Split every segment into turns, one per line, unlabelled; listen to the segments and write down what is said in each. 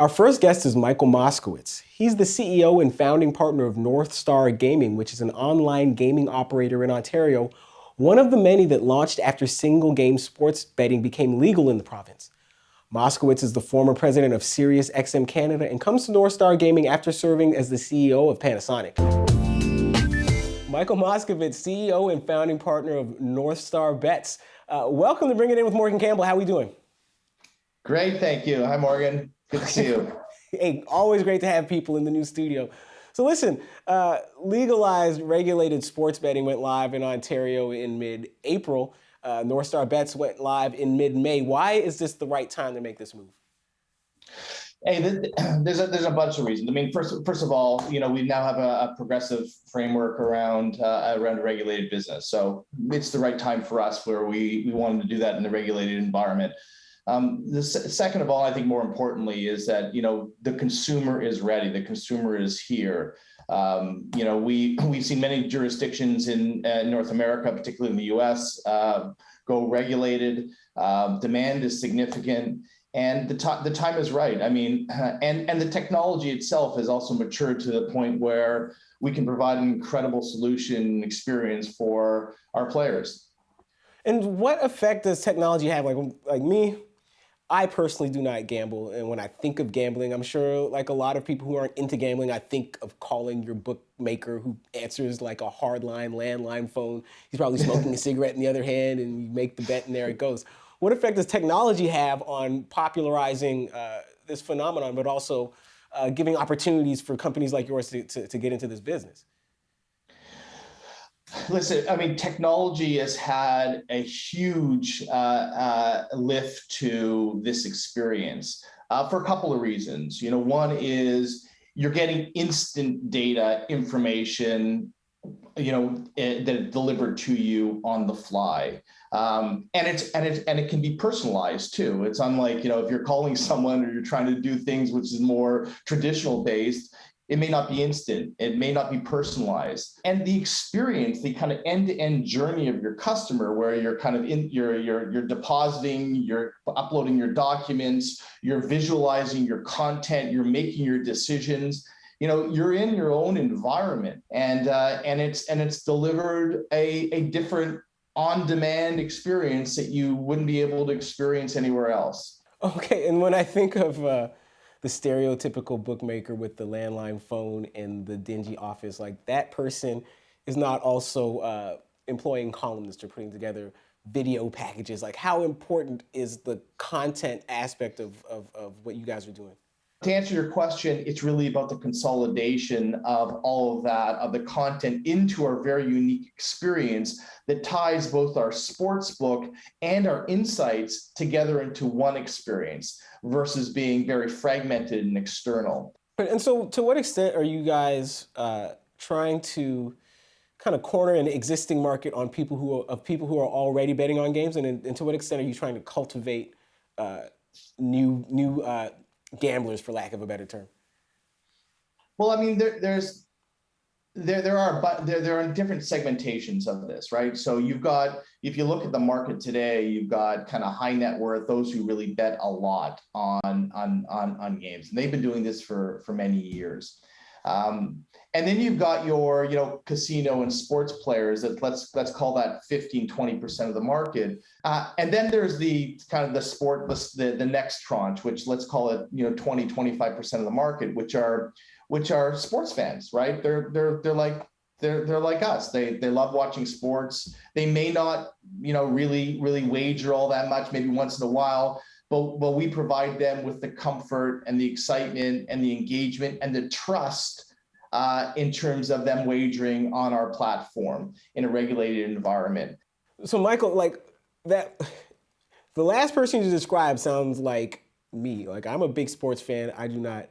Our first guest is Michael Moskowitz. He's the CEO and founding partner of North Star Gaming, which is an online gaming operator in Ontario, one of the many that launched after single-game sports betting became legal in the province. Moskowitz is the former president of SiriusXM Canada and comes to North Star Gaming after serving as the CEO of Panasonic. Michael Moskowitz, CEO and founding partner of North Star Bets. Welcome to Bring It In with Morgan Campbell. How are we doing?
Great, thank you. Hi, Morgan. Good to see you.
Hey, always great to have people in the new studio. So listen, legalized regulated sports betting went live in Ontario in mid-April. North Star Bets went live in mid-May. Why is this the right time to make this move?
Hey, there's a bunch of reasons. I mean, first of all, we now have a progressive framework around a regulated business. So it's the right time for us where we wanted to do that in the regulated environment. Second of all, I think more importantly is that, the consumer is ready. The consumer is here. We've seen many jurisdictions in North America, particularly in the US, go regulated. Demand is significant. And the time is right. I mean, and the technology itself has also matured to the point where we can provide an incredible solution experience for our players.
And what effect does technology have? Like me, I personally do not gamble. And when I think of gambling, I'm sure like a lot of people who aren't into gambling, I think of calling your bookmaker who answers like a hardline, landline phone. He's probably smoking a cigarette in the other hand and you make the bet and there it goes. What effect does technology have on popularizing this phenomenon, but also giving opportunities for companies like yours to get into this business?
Listen, I mean, technology has had a huge lift to this experience for a couple of reasons. One is you're getting instant data information, that delivered to you on the fly. And it can be personalized too. It's unlike, if you're calling someone or you're trying to do things which is more traditional based, it may not be instant, it may not be personalized. And the experience, the kind of end-to-end journey of your customer where you're kind of you're depositing, you're uploading your documents, you're visualizing your content, you're making your decisions. You're in your own environment and it's delivered a different on-demand experience that you wouldn't be able to experience anywhere else.
Okay, and when I think of the stereotypical bookmaker with the landline phone and the dingy office, like that person is not also employing columnists or putting together video packages. Like how important is the content aspect of what you guys are doing?
To answer your question, it's really about the consolidation of all of that, of the content into our very unique experience that ties both our sports book and our insights together into one experience versus being very fragmented and external.
And so to what extent are you guys trying to kind of corner an existing market on people who are already betting on games? And to what extent are you trying to cultivate new gamblers, for lack of a better term?
Well, I mean, there are different segmentations of this, right? So you've got, if you look at the market today, you've got kind of high net worth, those who really bet a lot on games, and they've been doing this for many years. And then you've got your, casino and sports players that let's call that 15-20% of the market. And then there's the kind of the next tranche, which let's call it, 20-25% of the market, which are sports fans, right? They're like us. They love watching sports. They may not, really wager all that much, maybe once in a while, but we provide them with the comfort and the excitement and the engagement and the trust in terms of them wagering on our platform in a regulated environment.
So Michael, like that, the last person you described sounds like me. Like I'm a big sports fan. I do not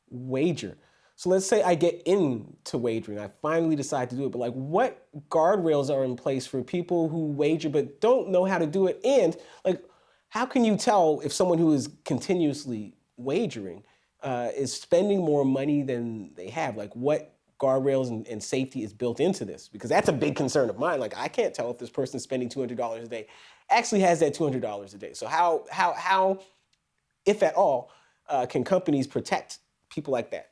wager. So let's say I get into wagering. I finally decide to do it. But like what guardrails are in place for people who wager but don't know how to do it? And like, how can you tell if someone who is continuously wagering is spending more money than they have? Like what guardrails and safety is built into this? Because that's a big concern of mine. Like I can't tell if this person spending $200 a day actually has that $200 a day. So how, if at all, can companies protect people like that?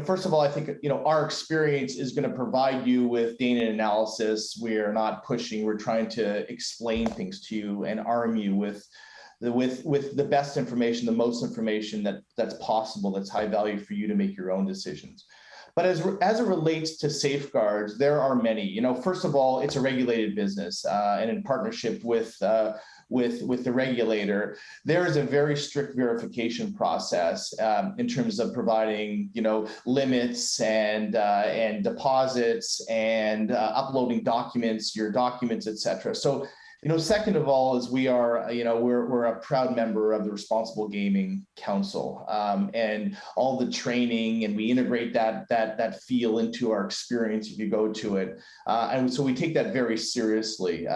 First of all, I think, our experience is going to provide you with data analysis. We are not pushing. We're trying to explain things to you and arm you with the best information, the most information that's possible, that's high value for you to make your own decisions. But as it relates to safeguards, there are many. First of all, it's a regulated business, and in partnership with the regulator, there is a very strict verification process in terms of providing, limits and deposits and uploading documents, your documents, et cetera. So, second of all, is we are, we're a proud member of the Responsible Gaming Council, and all the training, and we integrate that feel into our experience if you go to it, and so we take that very seriously.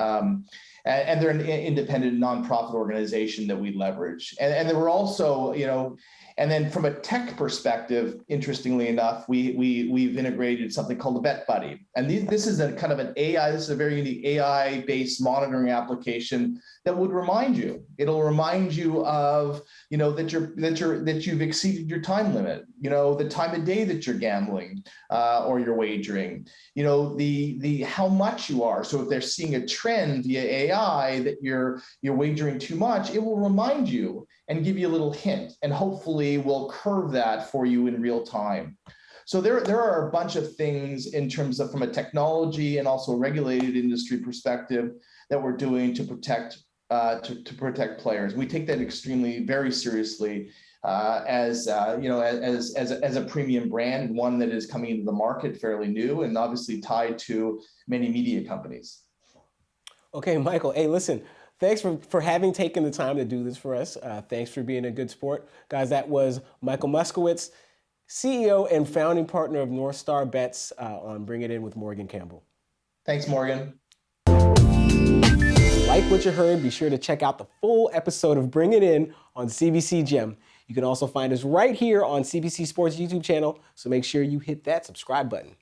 And they're an independent nonprofit organization that we leverage. And then we're also, and then from a tech perspective, interestingly enough, we've integrated something called the Bet Buddy. And this is a kind of an AI, this is a very unique AI-based monitoring application that would remind you. It'll remind you of, that you've exceeded your time limit, the time of day that you're gambling or you're wagering, the how much you are. So if they're seeing a trend via AI that you're wagering too much, it will remind you and give you a little hint, and hopefully will curve that for you in real time. So there are a bunch of things in terms of, from a technology and also regulated industry perspective, that we're doing to protect players. We take that very seriously as a premium brand, and one that is coming into the market fairly new, and obviously tied to many media companies.
Okay, Michael. Hey, listen. Thanks for having taken the time to do this for us. Thanks for being a good sport. Guys, that was Michael Moskowitz, CEO and founding partner of North Star Bets, on Bring It In with Morgan Campbell.
Thanks, Morgan.
Like what you heard, be sure to check out the full episode of Bring It In on CBC Gem. You can also find us right here on CBC Sports YouTube channel, so make sure you hit that subscribe button.